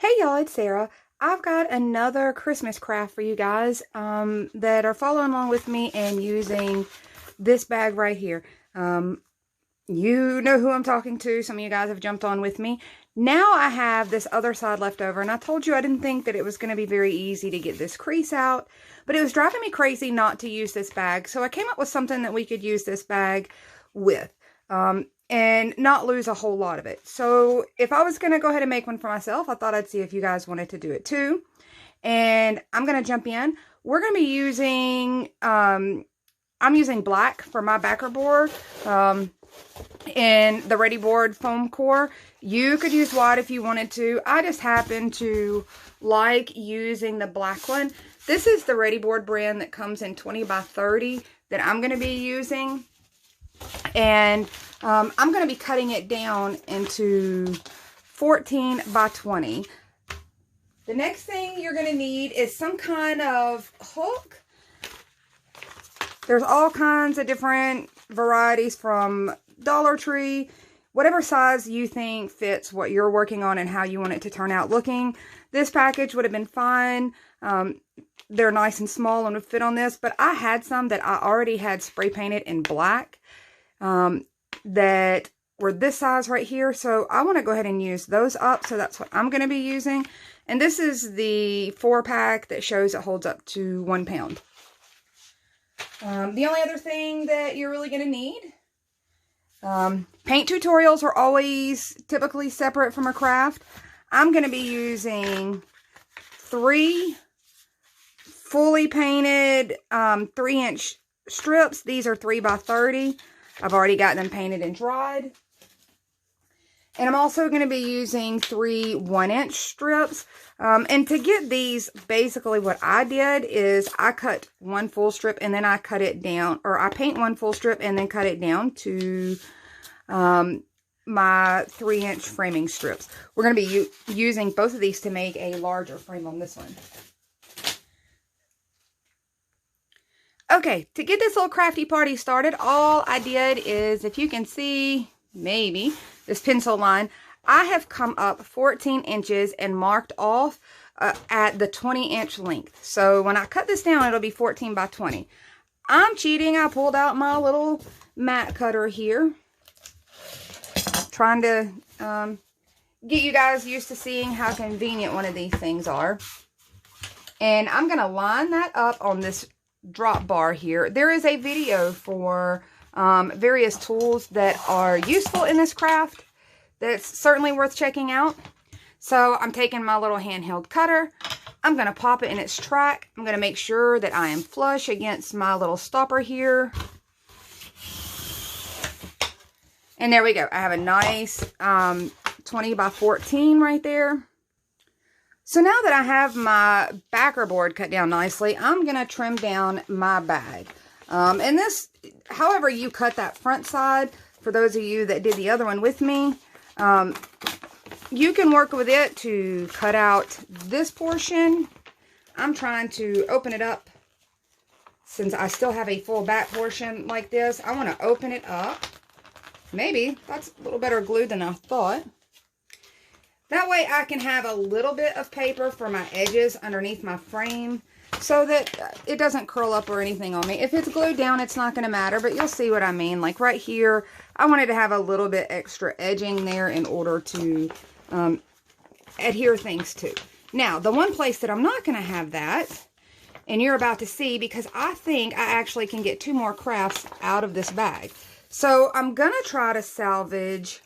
Hey y'all, it's Sarah. I've got another Christmas craft for you guys that are following along with me and using this bag right here. You know who I'm talking to. Some of you guys have jumped on with me. Now I have this other side left over, and I told you I didn't think that it was going to be very easy to get this crease out, but it was driving me crazy not to use this bag, so I came up with something that we could use this bag with. And not lose a whole lot of it. So if I was going to go ahead and make one for myself, I thought I'd see if you guys wanted to do it too. And I'm going to jump in. We're going to be using, I'm using black for my backer board and the Readi-board foam core. You could use white if you wanted to. I just happen to like using the black one. This is the Readi-board brand that comes in 20 by 30 that I'm going to be using. And I'm going to be cutting it down into 14 by 20. The next thing you're going to need is some kind of hook. There's all kinds of different varieties from Dollar Tree, whatever size you think fits what you're working on and how you want it to turn out looking. This package would have been fine. They're nice and small and would fit on this, but I had some that I already had spray painted in black. That were this size right here, so I want to go ahead and use those up, so that's what I'm going to be using. And this is the 4-pack that shows it holds up to 1 pound. The only other thing that you're really going to need, paint tutorials are always typically separate from a craft. I'm going to be using 3 fully painted 3-inch strips. These are 3 by 30. I've already got them painted and dried. And I'm also going to be using 3 1-inch strips. And to get these, basically what I did is I cut 1 full strip and then I cut it down, or I paint 1 full strip and then cut it down to my 3-inch framing strips. We're going to be using both of these to make a larger frame on this one. Okay, to get this little crafty party started, all I did is, if you can see, maybe, this pencil line, I have come up 14 inches and marked off at the 20-inch length. So when I cut this down, it'll be 14 by 20. I'm cheating. I pulled out my little mat cutter here. Trying to get you guys used to seeing how convenient one of these things are. And I'm going to line that up on this drop bar here. There is a video for various tools that are useful in this craft that's certainly worth checking out. So I'm taking my little handheld cutter. I'm going to pop it in its track. I'm going to make sure that I am flush against my little stopper here. And there we go. I have a nice 20 by 14 right there. So now that I have my backer board cut down nicely, I'm going to trim down my bag. And this, however you cut that front side, for those of you that did the other one with me, you can work with it to cut out this portion. I'm trying to open it up since I still have a full back portion like this. I want to open it up. Maybe that's a little better glue than I thought. That way I can have a little bit of paper for my edges underneath my frame so that it doesn't curl up or anything on me. If it's glued down, it's not going to matter, but you'll see what I mean. Like right here, I wanted to have a little bit extra edging there in order to adhere things to. Now, the one place that I'm not going to have that, and you're about to see, because I think I actually can get 2 more crafts out of this bag. So I'm going to try to salvage.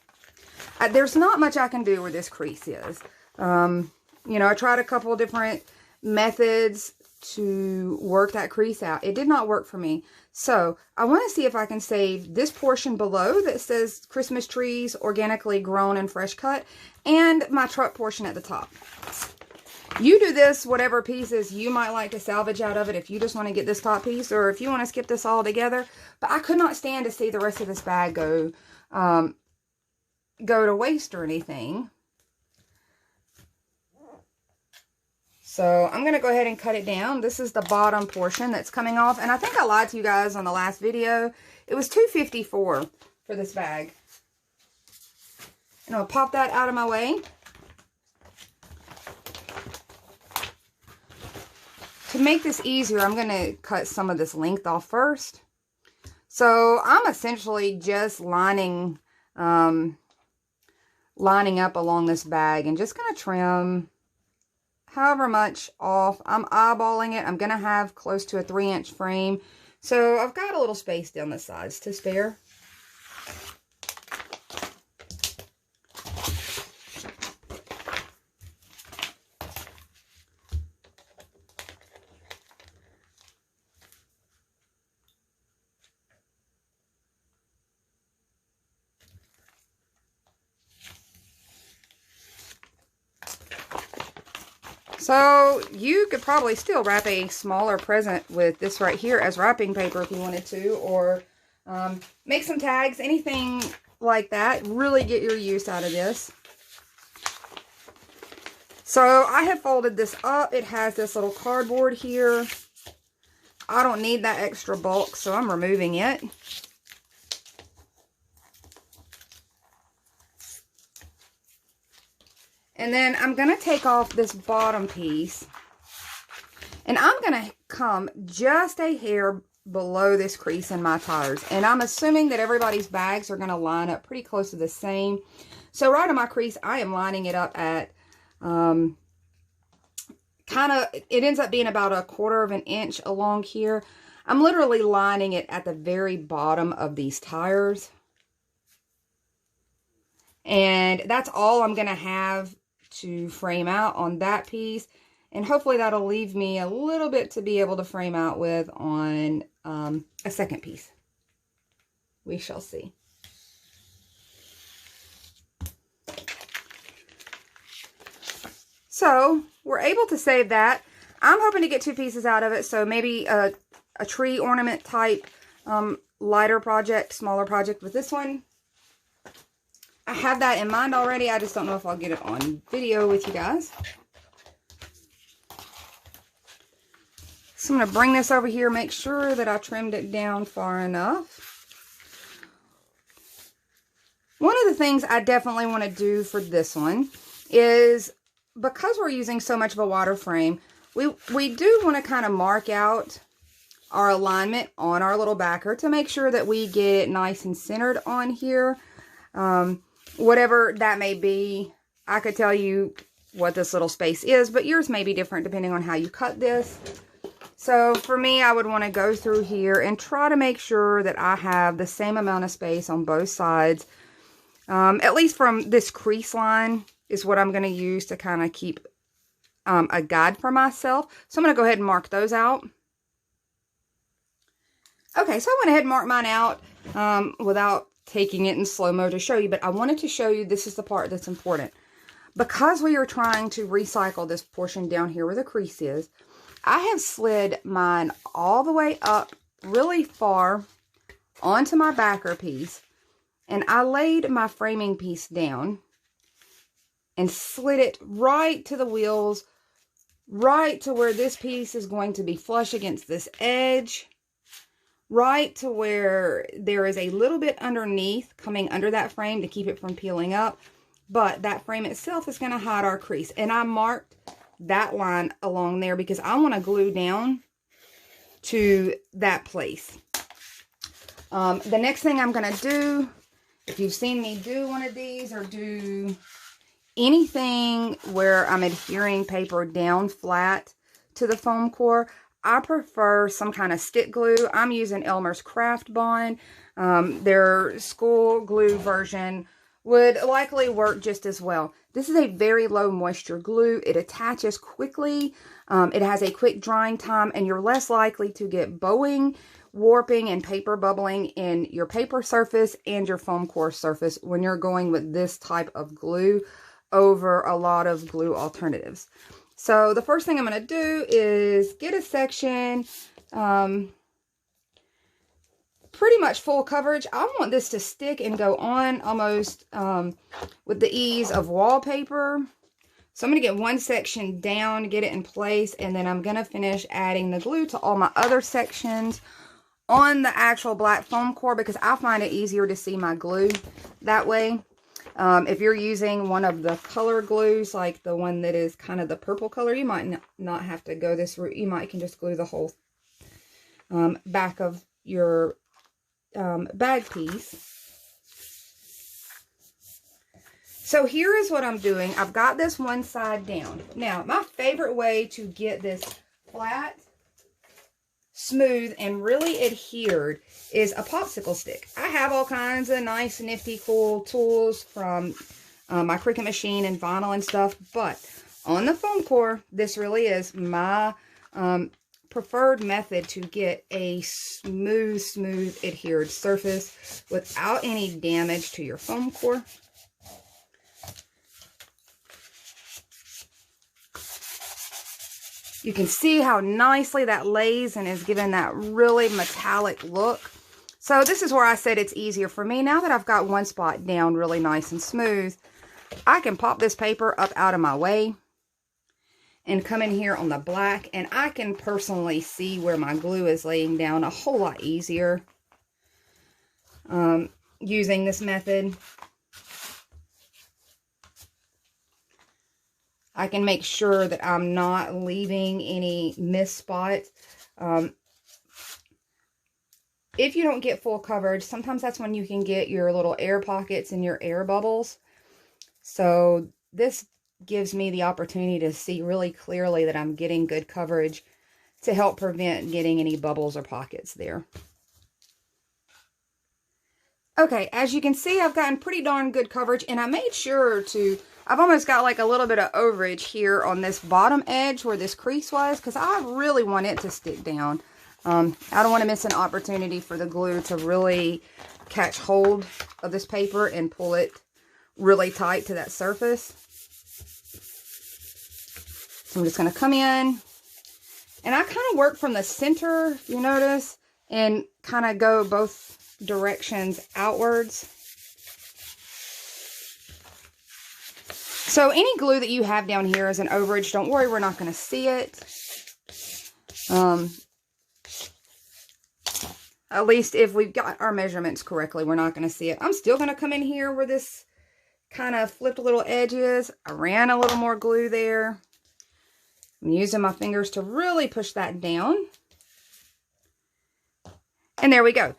There's not much I can do where this crease is. You know, I tried a couple of different methods to work that crease out. It did not work for me. So I want to see if I can save this portion below that says Christmas trees, organically grown and fresh cut, and my truck portion at the top. You do this, whatever pieces you might like to salvage out of it, if you just want to get this top piece, or if you want to skip this all together. But I could not stand to see the rest of this bag go to waste or anything. So I'm going to go ahead and cut it down. This is the bottom portion that's coming off. And I think I lied to you guys on the last video. It was $2.54 for this bag. And I'll pop that out of my way. to make this easier, I'm going to cut some of this length off first. So I'm essentially just lining up along this bag and just going to trim however much off. I'm eyeballing it. I'm going to have close to a 3-inch frame. So I've got a little space down the sides to spare. So you could probably still wrap a smaller present with this right here as wrapping paper if you wanted to, or make some tags, anything like that. Really get your use out of this. So I have folded this up. It has this little cardboard here. I don't need that extra bulk, so I'm removing it. And then I'm going to take off this bottom piece. And I'm going to come just a hair below this crease in my tires. And I'm assuming that everybody's bags are going to line up pretty close to the same. So right on my crease, I am lining it up at it ends up being about 1/4 of an inch along here. I'm literally lining it at the very bottom of these tires. And that's all I'm going to have to frame out on that piece, and hopefully that'll leave me a little bit to be able to frame out with on a second piece. We shall see. So we're able to save that. I'm hoping to get 2 pieces out of it, so maybe a tree ornament type lighter project, smaller project with this one. I have that in mind already. I just don't know if I'll get it on video with you guys. So I'm going to bring this over here, make sure that I trimmed it down far enough. One of the things I definitely want to do for this one is, because we're using so much of a water frame, we do want to kind of mark out our alignment on our little backer to make sure that we get it nice and centered on here. Whatever that may be, I could tell you what this little space is, but yours may be different depending on how you cut this. So for me, I would want to go through here and try to make sure that I have the same amount of space on both sides. At least from this crease line is what I'm going to use to kind of keep a guide for myself. So I'm going to go ahead and mark those out. Okay, so I went ahead and marked mine out without taking it in slow-mo to show you, but I wanted to show you this is the part that's important. Because we are trying to recycle this portion down here where the crease is, I have slid mine all the way up really far onto my backer piece, and I laid my framing piece down and slid it right to the wheels, right to where this piece is going to be flush against this edge, right to where there is a little bit underneath coming under that frame to keep it from peeling up, but that frame itself is going to hide our crease. And I marked that line along there because I want to glue down to that place. The next thing I'm going to do, if you've seen me do one of these or do anything where I'm adhering paper down flat to the foam core, I prefer some kind of stick glue. I'm using Elmer's Craft Bond. Their school glue version would likely work just as well. This is a very low moisture glue. It attaches quickly. It has a quick drying time, and you're less likely to get bowing, warping, and paper bubbling in your paper surface and your foam core surface when you're going with this type of glue over a lot of glue alternatives. So the first thing I'm going to do is get a section, pretty much full coverage. I want this to stick and go on almost with the ease of wallpaper. So I'm going to get one section down, get it in place, and then I'm going to finish adding the glue to all my other sections on the actual black foam core because I find it easier to see my glue that way. If you're using one of the color glues, like the one that is kind of the purple color, you might not have to go this route. You can just glue the whole back of your bag piece. So here is what I'm doing. I've got this one side down. Now, my favorite way to get this flat, smooth, and really adhered is a popsicle stick. I have all kinds of nice, nifty, cool tools from my Cricut machine and vinyl and stuff, but on the foam core, this really is my preferred method to get a smooth, adhered surface without any damage to your foam core. You can see how nicely that lays and is giving that really metallic look. So this is where I said it's easier for me. Now that I've got one spot down really nice and smooth, I can pop this paper up out of my way and come in here on the black, and I can personally see where my glue is laying down a whole lot easier using this method. I can make sure that I'm not leaving any missed spots. If you don't get full coverage, sometimes that's when you can get your little air pockets and your air bubbles. So this gives me the opportunity to see really clearly that I'm getting good coverage to help prevent getting any bubbles or pockets there. Okay, as you can see, I've gotten pretty darn good coverage, and I made sure to, I've almost got like a little bit of overage here on this bottom edge where this crease was, because I really want it to stick down. I don't want to miss an opportunity for the glue to really catch hold of this paper and pull it really tight to that surface. So I'm just going to come in, and I kind of work from the center, if you notice, and kind of go both directions outwards. So any glue that you have down here is an overage. Don't worry, we're not going to see it. At least if we've got our measurements correctly, we're not going to see it. I'm still going to come in here where this kind of flipped little edge is. I ran a little more glue there. I'm using my fingers to really push that down. And there we go.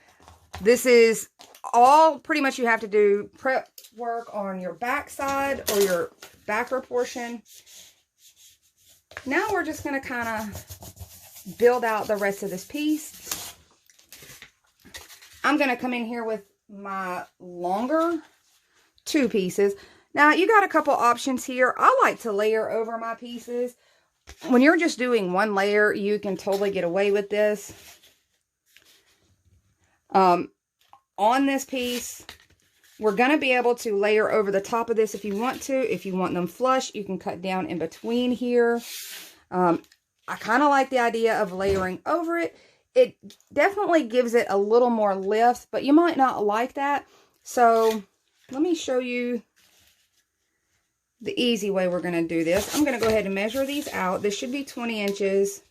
This is all pretty much you have to do prep work on your back side or your backer portion. Now we're just going to kind of build out the rest of this piece. I'm going to come in here with my longer 2 pieces. Now you got a couple options here. I like to layer over my pieces. When you're just doing one layer, you can totally get away with this. On this piece, we're going to be able to layer over the top of this if you want to. If you want them flush, you can cut down in between here. I kind of like the idea of layering over it. It definitely gives it a little more lift, but you might not like that. So let me show you the easy way we're going to do this. I'm going to go ahead and measure these out. This should be 20 inches.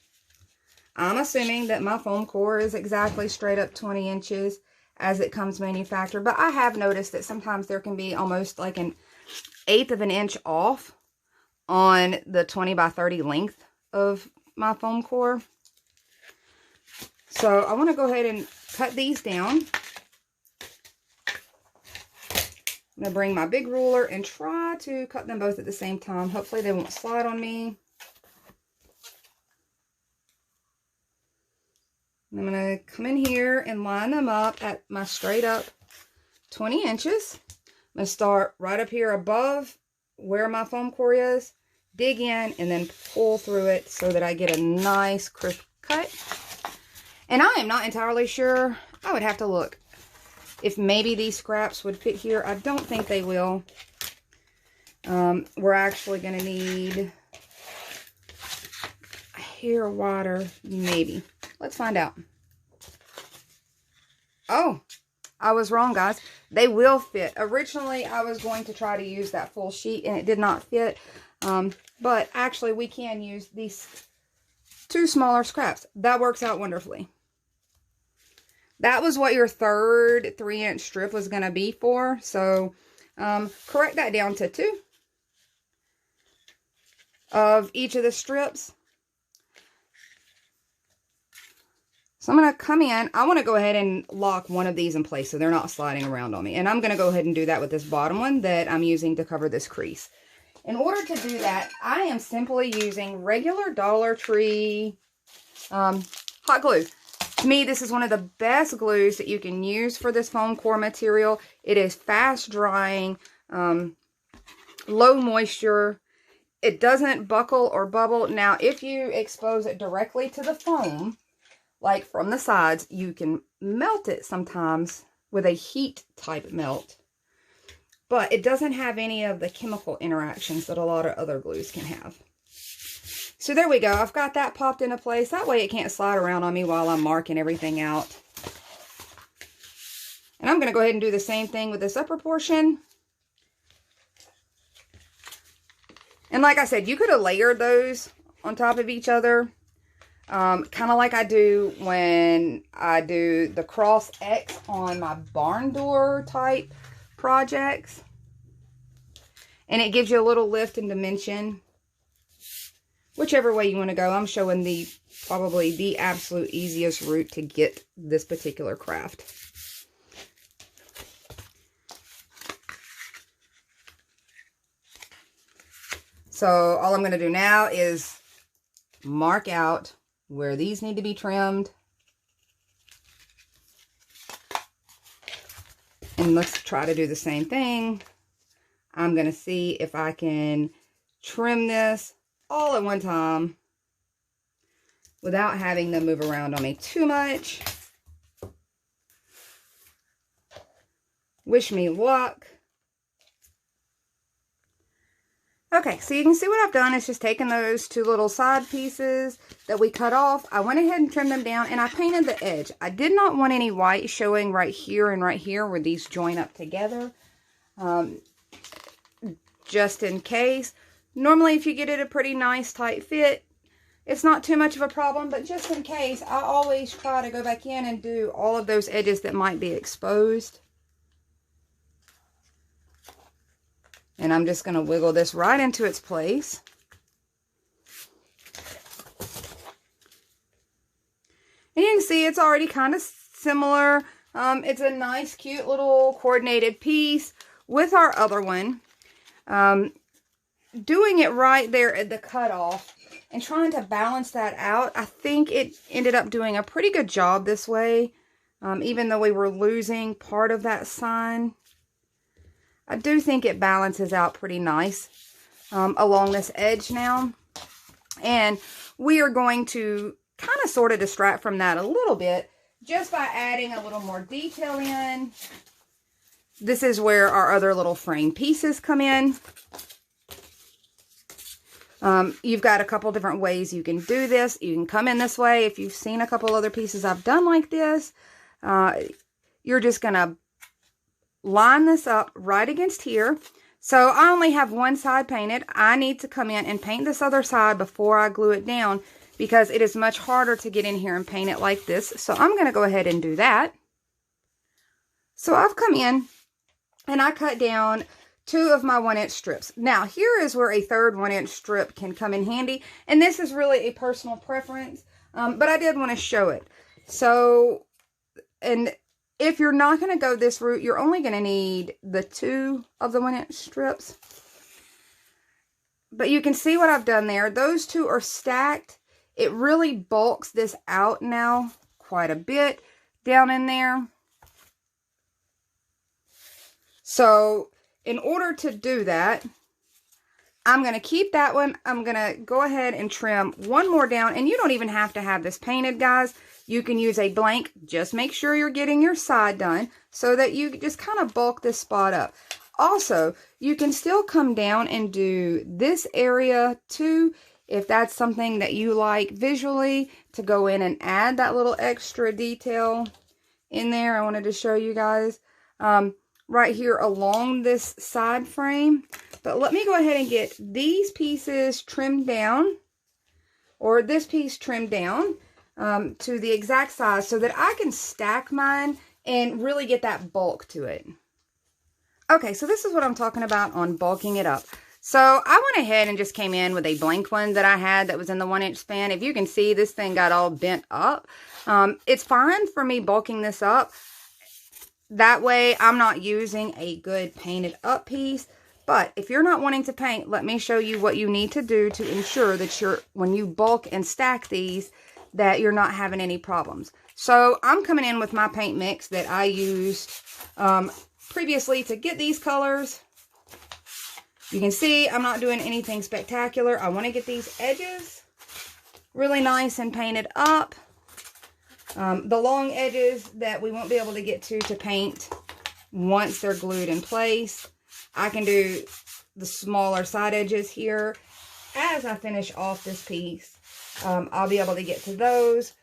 I'm assuming that my foam core is exactly straight up 20 inches as it comes manufactured, but I have noticed that sometimes there can be almost like an 1/8 of an inch off on the 20 by 30 length of my foam core. So I want to go ahead and cut these down. I'm going to bring my big ruler and try to cut them both at the same time. Hopefully they won't slide on me. I'm going to come in here and line them up at my straight up 20 inches. I'm going to start right up here above where my foam core is, dig in, and then pull through it so that I get a nice crisp cut. And I am not entirely sure. I would have to look if maybe these scraps would fit here. I don't think they will. We're actually going to need a hair wider, maybe. Let's find out. Oh, I was wrong, guys. They will fit. Originally, I was going to try to use that full sheet, and it did not fit. But actually, we can use these 2 smaller scraps. That works out wonderfully. That was what your third 3-inch strip was going to be for. So, correct that down to 2 of each of the strips. So I'm going to come in. I want to go ahead and lock one of these in place so they're not sliding around on me. And I'm going to go ahead and do that with this bottom one that I'm using to cover this crease. In order to do that, I am simply using regular Dollar Tree hot glue. To me, this is one of the best glues that you can use for this foam core material. It is fast drying, low moisture. It doesn't buckle or bubble. Now, if you expose it directly to the foam, like from the sides, you can melt it sometimes with a heat type melt. But it doesn't have any of the chemical interactions that a lot of other glues can have. So there we go. I've got that popped into place. That way it can't slide around on me while I'm marking everything out. And I'm going to go ahead and do the same thing with this upper portion. And like I said, you could have layered those on top of each other. Kind of like I do when I do the cross X on my barn door type projects. And it gives you a little lift and dimension. Whichever way you want to go. I'm showing probably the absolute easiest route to get this particular craft. So all I'm going to do now is mark out where these need to be trimmed. And let's try to do the same thing. I'm going to see if I can trim this all at one time without having them move around on me too much. Wish me luck. Okay, so you can see what I've done is just taken those 2 little side pieces that we cut off. I went ahead and trimmed them down, and I painted the edge. I did not want any white showing right here and right here where these join up together, just in case. Normally, if you get it a pretty nice tight fit, it's not too much of a problem, but just in case, I always try to go back in and do all of those edges that might be exposed. And I'm just going to wiggle this right into its place. And you can see it's already kind of similar. It's a nice, cute little coordinated piece with our other one. Doing it right there at the cutoff and trying to balance that out, I think it ended up doing a pretty good job this way. Even though we were losing part of that sign, I do think it balances out pretty nice along this edge now. And we are going to kind of sort of distract from that a little bit just by adding a little more detail in. This is where our other little frame pieces come in. You've got a couple different ways you can do this. You can come in this way. If you've seen a couple other pieces I've done like this, you're just going to line this up right against here. So I only have one side painted. I need to come in and paint this other side before I glue it down because it is much harder to get in here and paint it like this. So I'm going to go ahead and do that. So I've come in and I cut down 2 of my 1-inch strips. Now here is where a third 1-inch strip can come in handy. And this is really a personal preference, but I did want to show it. So, and if you're not going to go this route, you're only going to need the 2 of the 1-inch strips. But you can see what I've done there. Those 2 are stacked. It really bulks this out now quite a bit down in there. So in order to do that, I'm going to keep that one. I'm going to go ahead and trim one more down. And you don't even have to have this painted, guys. You can use a blank. Just make sure you're getting your side done so that you just kind of bulk this spot up. Also, you can still come down and do this area too, if that's something that you like visually, to go in and add that little extra detail in there. I wanted to show you guys right here along this side frame. But let me go ahead and get these pieces trimmed down, or this piece trimmed down to the exact size so that I can stack mine and really get that bulk to it. Okay, so this is what I'm talking about on bulking it up. So I went ahead and just came in with a blank one that I had that was in the 1-inch span. If you can see, this thing got all bent up. It's fine for me bulking this up. That way I'm not using a good painted up piece. But if you're not wanting to paint, let me show you what you need to do to ensure that when you bulk and stack these, that you're not having any problems. So I'm coming in with my paint mix that I used previously to get these colors. You can see I'm not doing anything spectacular. I want to get these edges really nice and painted up. The long edges that we won't be able to get to paint once they're glued in place. I can do the smaller side edges here. As I finish off this piece, I'll be able to get to those.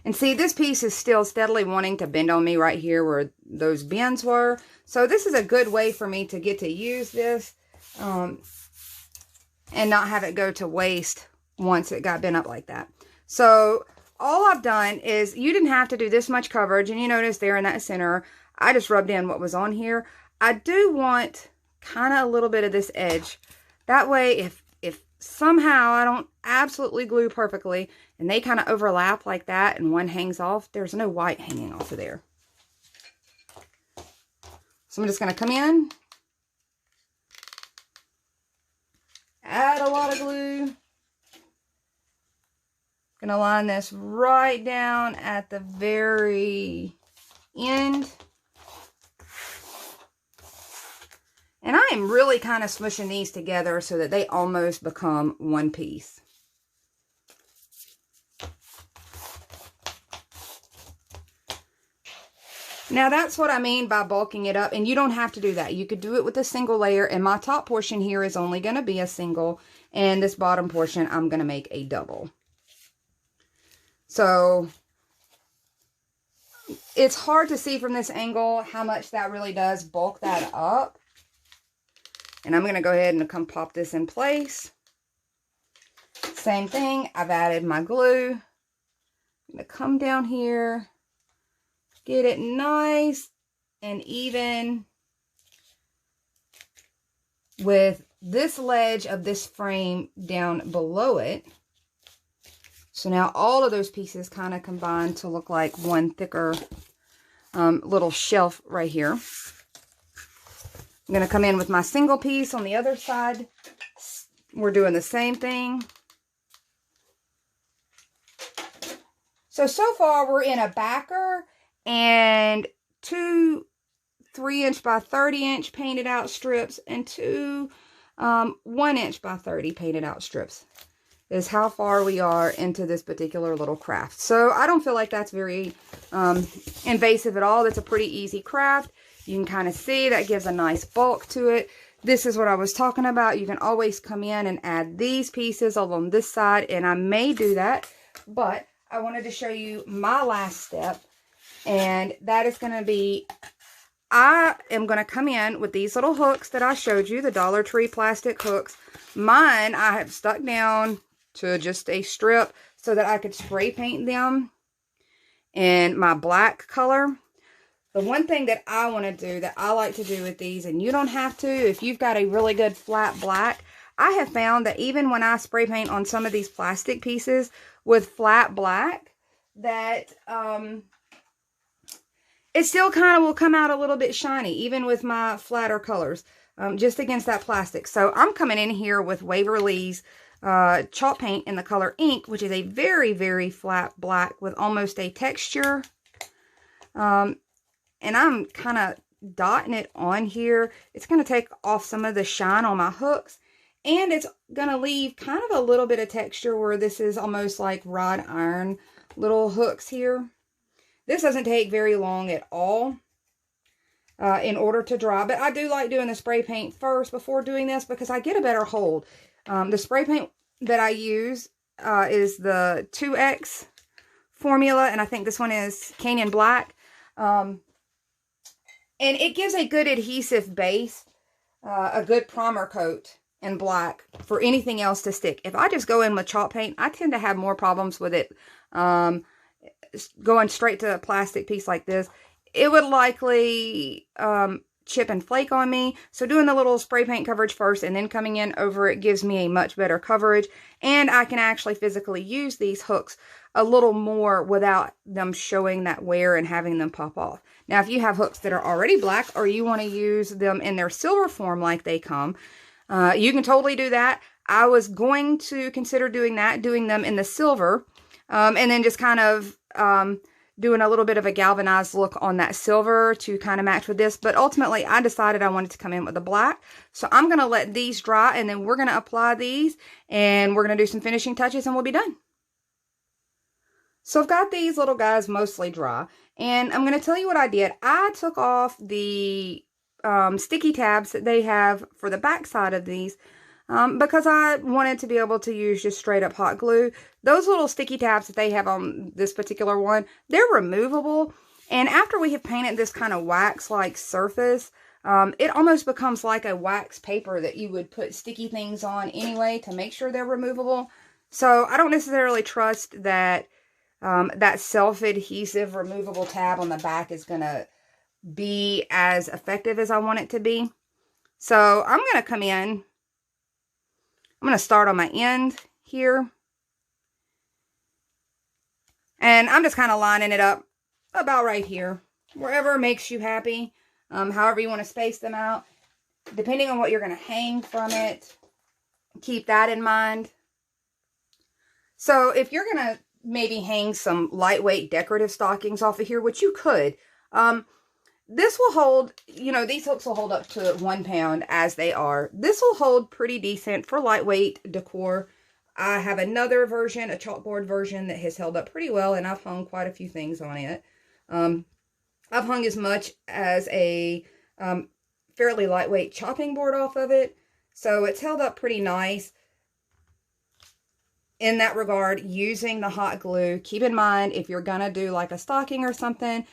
And see, this piece is still steadily wanting to bend on me right here where those bends were. So this is a good way for me to get to use this and not have it go to waste once it got bent up like that. So all I've done is, you didn't have to do this much coverage, and you notice there in that center, I just rubbed in what was on here. I do want kind of a little bit of this edge. That way, if somehow I don't absolutely glue perfectly, and they kind of overlap like that, and one hangs off, there's no white hanging off of there. So I'm just going to come in, add a lot of glue. Going to line this right down at the very end. And I am really kind of smushing these together so that they almost become one piece. Now that's what I mean by bulking it up, and you don't have to do that. You could do it with a single layer, and my top portion here is only going to be a single, and this bottom portion I'm going to make a double. So it's hard to see from this angle how much that really does bulk that up. And I'm going to go ahead and come pop this in place. Same thing, I've added my glue. I'm going to come down here, get it nice and even with this ledge of this frame down below it. So now all of those pieces kind of combine to look like one thicker little shelf right here. I'm going to come in with my single piece on the other side. We're doing the same thing. So far we're in a backer and 2 3-inch by 30-inch painted out strips and 2 1-inch by 30 painted out strips is how far we are into this particular little craft. So I don't feel like that's very invasive at all. That's a pretty easy craft. You can kind of see that gives a nice bulk to it. This is what I was talking about. You can always come in and add these pieces along this side, and I may do that, but I wanted to show you my last step, and that is going to be, I am going to come in with these little hooks that I showed you, the Dollar Tree plastic hooks. Mine I have stuck down to just a strip so that I could spray paint them in my black color. The one thing that I want to do, that I like to do with these, and you don't have to if you've got a really good flat black, I have found that even when I spray paint on some of these plastic pieces with flat black, that it still kind of will come out a little bit shiny, even with my flatter colors, just against that plastic. So I'm coming in here with Waverly's chalk paint in the color Ink, which is a very, very flat black with almost a texture. And I'm kind of dotting it on here. It's going to take off some of the shine on my hooks. And it's going to leave kind of a little bit of texture where this is almost like wrought iron little hooks here. This doesn't take very long at all in order to dry. But I do like doing the spray paint first before doing this because I get a better hold. The spray paint that I use is the 2X formula. And I think this one is Canyon Black. And it gives a good adhesive base, a good primer coat in black for anything else to stick. If I just go in with chalk paint, I tend to have more problems with it going straight to a plastic piece like this. It would likely chip and flake on me. So doing the little spray paint coverage first and then coming in over it gives me a much better coverage. And I can actually physically use these hooks a little more without them showing that wear and having them pop off. Now, if you have hooks that are already black or you want to use them in their silver form like they come, you can totally do that. I was going to consider doing that, doing them in the silver, and then just kind of doing a little bit of a galvanized look on that silver to kind of match with this. But ultimately, I decided I wanted to come in with the black. So I'm going to let these dry, and then we're going to apply these, and we're going to do some finishing touches, and we'll be done. So I've got these little guys mostly dry, and I'm going to tell you what I did. I took off the sticky tabs that they have for the back side of these, because I wanted to be able to use just straight up hot glue. Those little sticky tabs that they have on this particular one, they're removable. And after we have painted this kind of wax-like surface, it almost becomes like a wax paper that you would put sticky things on anyway to make sure they're removable. So I don't necessarily trust that that self-adhesive removable tab on the back is going to be as effective as I want it to be. So I'm going to come in. I'm going to start on my end here. And I'm just kind of lining it up about right here. Wherever makes you happy. However you want to space them out. Depending on what you're going to hang from it. Keep that in mind. So if you're going to maybe hang some lightweight decorative stockings off of here, which you could. This will hold, you know, these hooks will hold up to 1 pound as they are. This will hold pretty decent for lightweight decor. I have another version, a chalkboard version, that has held up pretty well, and I've hung quite a few things on it. I've hung as much as a fairly lightweight chopping board off of it, so it's held up pretty nice. In that regard, using the hot glue, keep in mind if you're going to do like a stocking or something,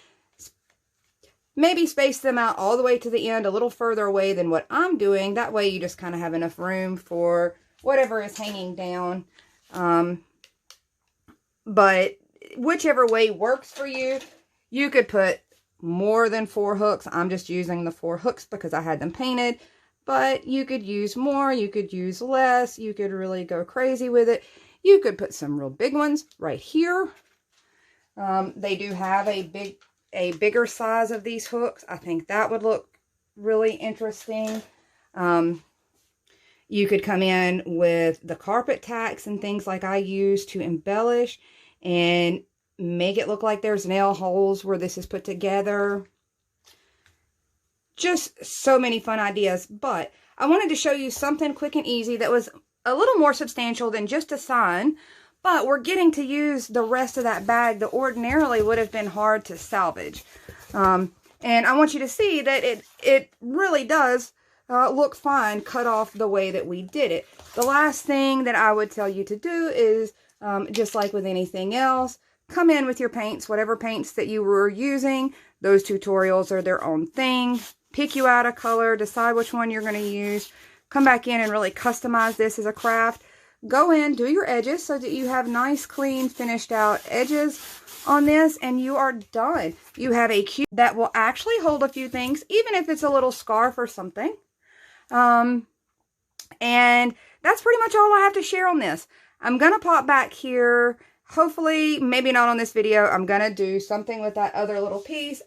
maybe space them out all the way to the end, a little further away than what I'm doing. That way you just kind of have enough room for whatever is hanging down. But whichever way works for you, you could put more than 4 hooks. I'm just using the 4 hooks because I had them painted. But you could use more, you could use less, you could really go crazy with it. You could put some real big ones right here. They do have a bigger size of these hooks. I think that would look really interesting. You could come in with the carpet tacks and things like I use to embellish and make it look like there's nail holes where this is put together. Just so many fun ideas. But I wanted to show you something quick and easy that was a little more substantial than just a sign. But we're getting to use the rest of that bag that ordinarily would have been hard to salvage. And I want you to see that it really does look fine cut off the way that we did it. The last thing that I would tell you to do is, just like with anything else, come in with your paints, whatever paints that you were using. Those tutorials are their own thing. Pick you out a color, decide which one you're going to use. Come back in and really customize this as a craft. Go in, do your edges so that you have nice, clean, finished out edges on this, and you are done. You have a cube that will actually hold a few things, even if it's a little scarf or something. And that's pretty much all I have to share on this. I'm going to pop back here. Hopefully, maybe not on this video. I'm going to do something with that other little piece.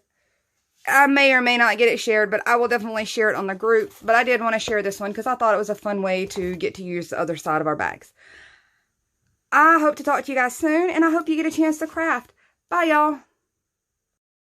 I may or may not get it shared, but I will definitely share it on the group. But I did want to share this one because I thought it was a fun way to get to use the other side of our bags. I hope to talk to you guys soon, and I hope you get a chance to craft. Bye, y'all.